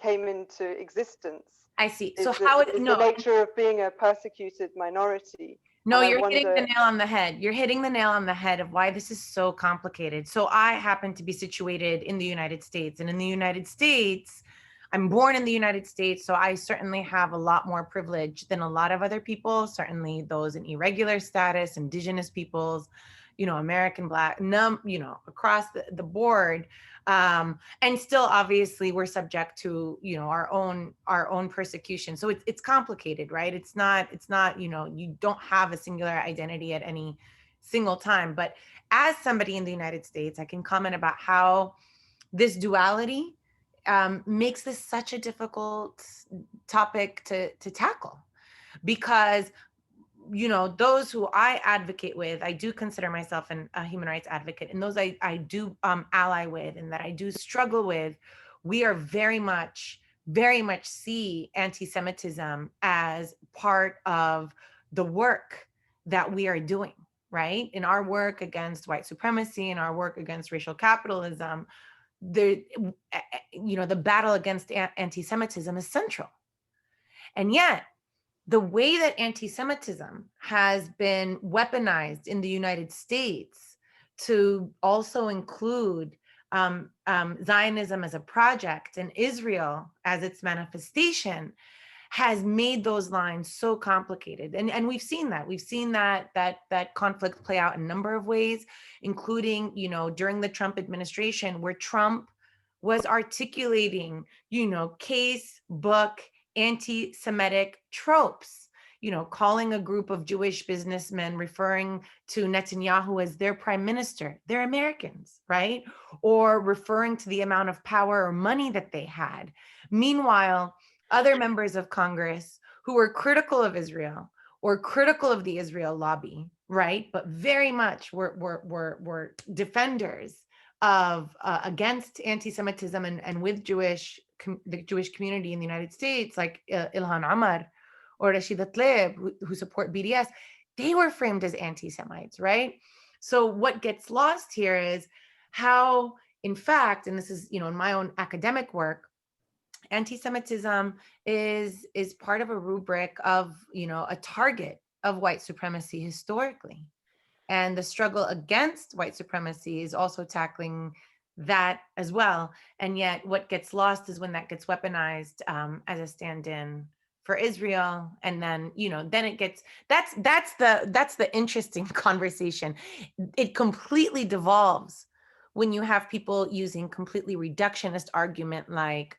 [SPEAKER 2] came into existence.
[SPEAKER 4] I see. So how
[SPEAKER 2] is the nature of being a persecuted minority.
[SPEAKER 4] No, you're hitting the nail on the head. You're hitting the nail on the head of why this is so complicated. So I happen to be situated in the United States, and in the United States, I'm born in the United States, so I certainly have a lot more privilege than a lot of other people, certainly those in irregular status, indigenous peoples, you know, American Black, you know, across the board. And still, obviously, we're subject to, you know, our own persecution. So it's complicated, right? It's not, you know, you don't have a singular identity at any single time. But as somebody in the United States, I can comment about how this duality makes this such a difficult topic to tackle, because, you know, those who I advocate with, I do consider myself a human rights advocate, and those I do ally with and that I do struggle with, we are very much see anti-Semitism as part of the work that we are doing, right? In our work against white supremacy, in our work against racial capitalism, you know, the battle against anti-Semitism is central. And yet, the way that anti-Semitism has been weaponized in the United States to also include Zionism as a project and Israel as its manifestation has made those lines so complicated. And we've seen that conflict play out in a number of ways, including, you know, during the Trump administration, where Trump was articulating, you know, case book anti-Semitic tropes, you know, calling a group of Jewish businessmen, referring to Netanyahu as their prime minister. They're Americans, right? Or referring to the amount of power or money that they had. Meanwhile, other members of Congress who were critical of Israel or critical of the Israel lobby, right? But very much were defenders of against anti-Semitism and with the Jewish community in the United States, like Ilhan Omar or Rashida Tlaib, who support BDS, they were framed as anti-Semites, right? So what gets lost here is how, in fact, and this is, you know, in my own academic work, anti-Semitism is part of a rubric of, you know, a target of white supremacy historically. And the struggle against white supremacy is also tackling that as well. And yet what gets lost is when that gets weaponized as a stand-in for Israel. And then, you know, then it gets, that's the interesting conversation. It completely devolves when you have people using completely reductionist argument like,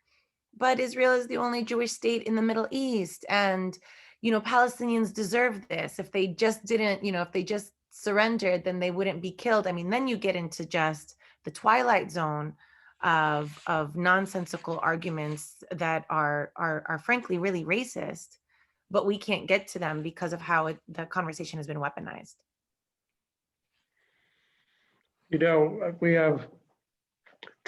[SPEAKER 4] but Israel is the only Jewish state in the Middle East. And, you know, Palestinians deserve this. If they just didn't, you know, if they just surrendered, then they wouldn't be killed. I mean, then you get into just the twilight zone of nonsensical arguments that are frankly really racist, but we can't get to them because of how the conversation has been weaponized.
[SPEAKER 1] You know, we have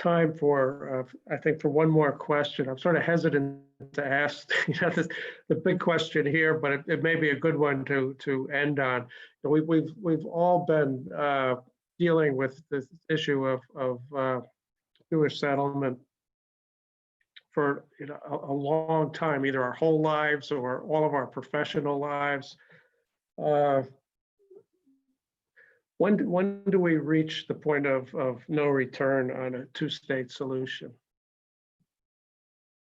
[SPEAKER 1] time for, I think, for one more question. I'm sort of hesitant to ask, the big question here, but it may be a good one to end on. We've all been dealing with this issue of Jewish settlement for a long time, either our whole lives or all of our professional lives. When do we reach the point of no return on a two-state solution?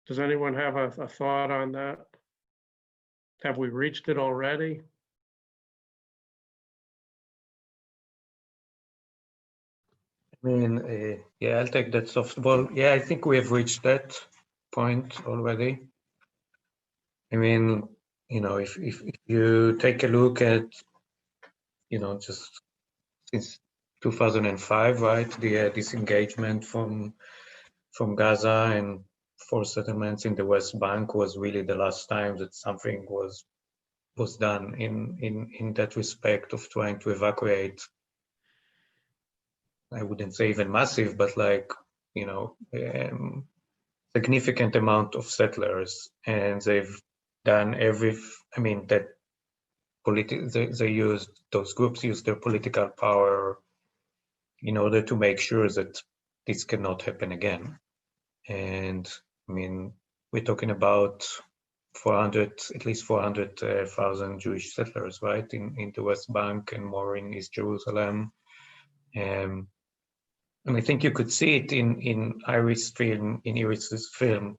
[SPEAKER 1] Does anyone have a thought on that? Have we reached it already?
[SPEAKER 3] I mean, yeah, I'll take that softball. Yeah, I think we have reached that point already. I mean, if you take a look at, just since 2005, right, the disengagement from Gaza and forced settlements in the West Bank was really the last time that something was done in that respect of trying to evacuate. I wouldn't say even massive, but like, significant amount of settlers, and they've done that those groups used their political power in order to make sure that this cannot happen again. And I mean, we're talking about at least 400,000 Jewish settlers, right, in the West Bank and more in East Jerusalem. And I think you could see it in Iris's film,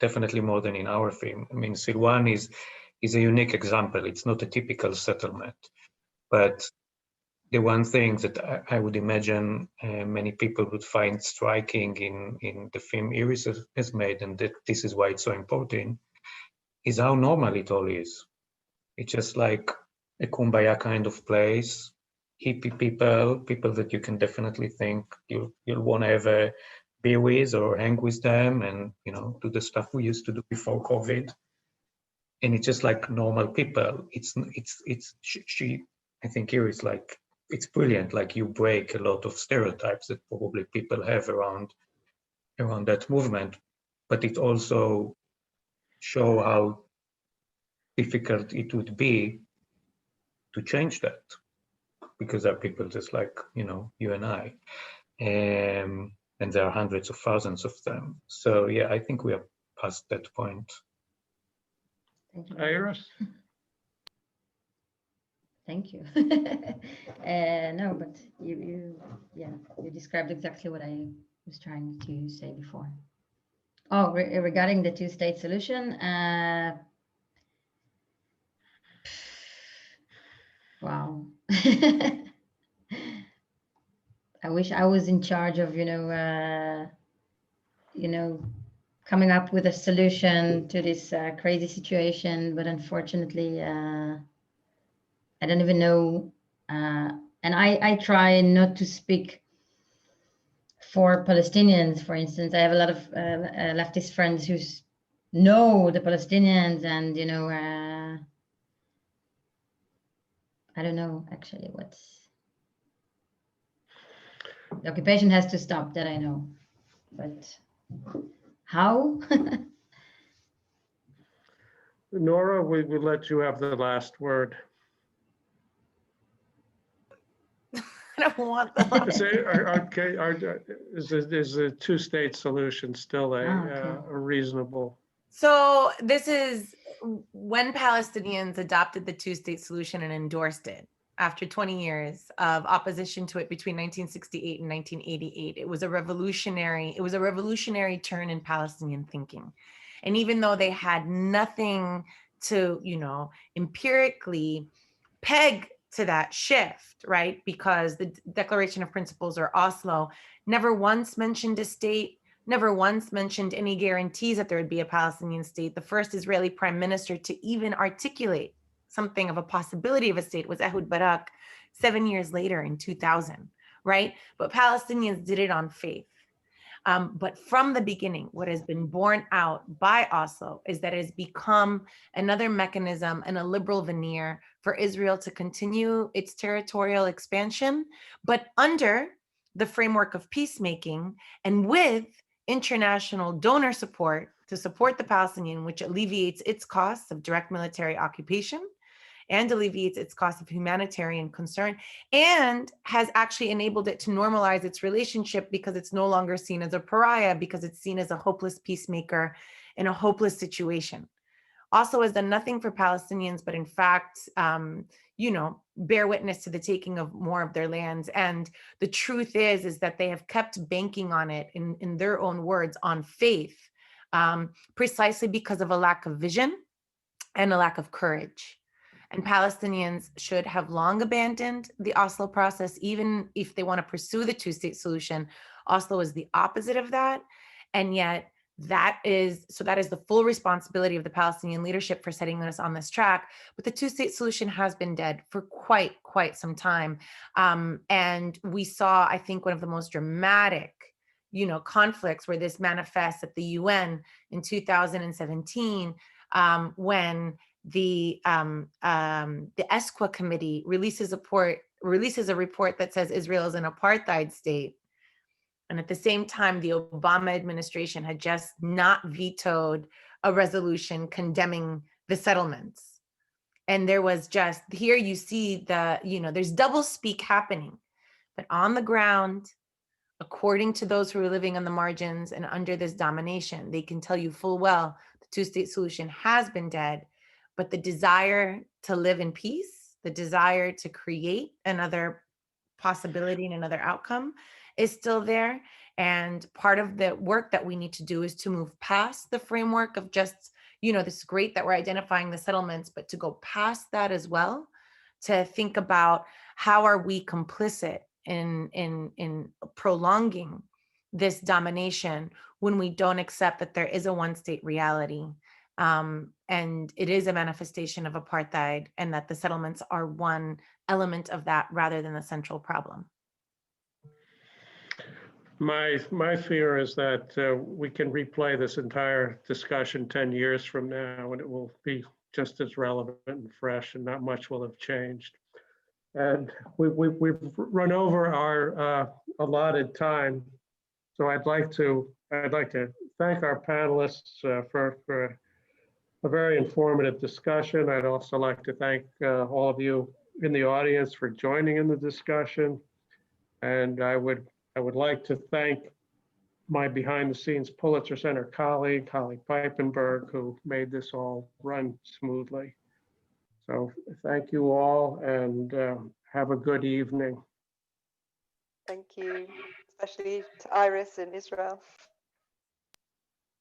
[SPEAKER 3] definitely more than in our film. I mean, Silwan is a unique example. It's not a typical settlement, but the one thing that I would imagine many people would find striking in the film Iris has made, and that this is why it's so important, is how normal it all is. It's just like a kumbaya kind of place, hippie people that you can definitely think you'll want to have a beer with or hang with them, and do the stuff we used to do before COVID. And it's just like normal people. I think here is like, it's brilliant. Like, you break a lot of stereotypes that probably people have around that movement, but it also show how difficult it would be to change that, because there are people just like you and I, and there are hundreds of thousands of them. So yeah, I think we are past that point.
[SPEAKER 5] Thank you.
[SPEAKER 1] Iris?
[SPEAKER 5] Thank you. No, but you described exactly what I was trying to say before. Oh, regarding the two-state solution, wow. I wish I was in charge of, coming up with a solution to this crazy situation, but unfortunately, I don't even know. And I try not to speak for Palestinians, for instance. I have a lot of leftist friends who know the Palestinians, and I don't know actually the occupation has to stop, that I know, but how?
[SPEAKER 1] Noura, we let you have the last word.
[SPEAKER 4] I don't want the
[SPEAKER 1] Is a two-state solution still a reasonable?
[SPEAKER 4] So this is when Palestinians adopted the two-state solution and endorsed it after 20 years of opposition to it between 1968 and 1988. It was a revolutionary turn in Palestinian thinking. And even though they had nothing to, empirically peg to that shift, right? Because the Declaration of Principles, or Oslo, never once mentioned a state, never once mentioned any guarantees that there would be a Palestinian state. The first Israeli prime minister to even articulate something of a possibility of a state was Ehud Barak 7 years later in 2000, right? But Palestinians did it on faith. But from the beginning, what has been borne out by Oslo is that it has become another mechanism and a liberal veneer for Israel to continue its territorial expansion, but under the framework of peacemaking and with international donor support to support the Palestinian, which alleviates its costs of direct military occupation and alleviates its cost of humanitarian concern, and has actually enabled it to normalize its relationship because it's no longer seen as a pariah, because it's seen as a hopeless peacemaker in a hopeless situation. Also has done nothing for Palestinians, but in fact, bear witness to the taking of more of their lands. And the truth is that they have kept banking on it, in their own words, on faith, precisely because of a lack of vision and a lack of courage. And Palestinians should have long abandoned the Oslo process, even if they want to pursue the two-state solution. Oslo is the opposite of that. And yet that is the full responsibility of the Palestinian leadership for setting us on this track. But the two-state solution has been dead for quite some time. And we saw, I think, one of the most dramatic conflicts where this manifests at the UN in 2017, when the ESQA committee releases a report that says Israel is an apartheid state. And at the same time, the Obama administration had just not vetoed a resolution condemning the settlements. And there was just, here you see there's double speak happening, but on the ground, according to those who are living on the margins and under this domination, they can tell you full well the two-state solution has been dead, but the desire to live in peace, the desire to create another possibility and another outcome is still there. And part of the work that we need to do is to move past the framework of just, this is great that we're identifying the settlements, but to go past that as well, to think about how are we complicit in prolonging this domination when we don't accept that there is a one-state reality. And it is a manifestation of apartheid, and that the settlements are one element of that rather than the central problem.
[SPEAKER 1] My fear is that we can replay this entire discussion 10 years from now, and it will be just as relevant and fresh, and not much will have changed. And we've run over our allotted time, so I'd like to thank our panelists for a very informative discussion. I'd also like to thank all of you in the audience for joining in the discussion, and I would like to thank my behind-the-scenes Pulitzer Center colleague, Holly Peipenberg, who made this all run smoothly. So thank you all, and have a good evening.
[SPEAKER 2] Thank you, especially to Iris in Israel.